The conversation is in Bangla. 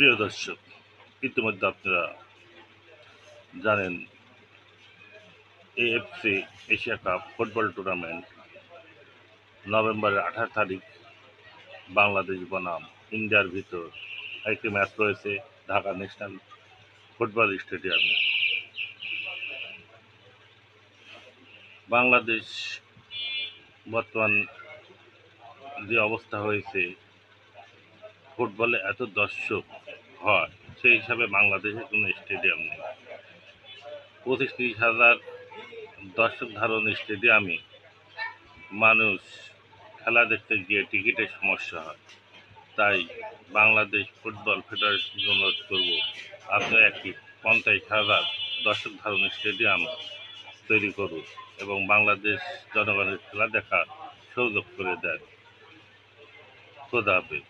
প্রিয় দর্শক, ইতিমধ্যে আপনারা জানেন AFC Asia cup football tournament নভেম্বরের 18 তারিখ বাংলাদেশ বনাম ইন্ডিয়ার ভিতর একটি ম্যাচ রয়েছে ঢাকা ন্যাশনাল ফুটবল স্টেডিয়ামে। বাংলাদেশ বর্তমান যে অবস্থা হয়েছে, ফুটবলে এত দর্শক হয় সেই হিসাবে বাংলাদেশে কোনো স্টেডিয়াম নেই। 25-30 হাজার দর্শক ধারণ স্টেডিয়ামে মানুষ খেলা দেখতে গিয়ে টিকিটের সমস্যা হয়। তাই বাংলাদেশ ফুটবল ফেডারেশনকে অনুরোধ করব, আপনারা একটি 50,000 দর্শক ধারণ স্টেডিয়াম তৈরি করুন এবং বাংলাদেশ জনগণের খেলা দেখার সুযোগ করে দেন। খোদা হাফেজ।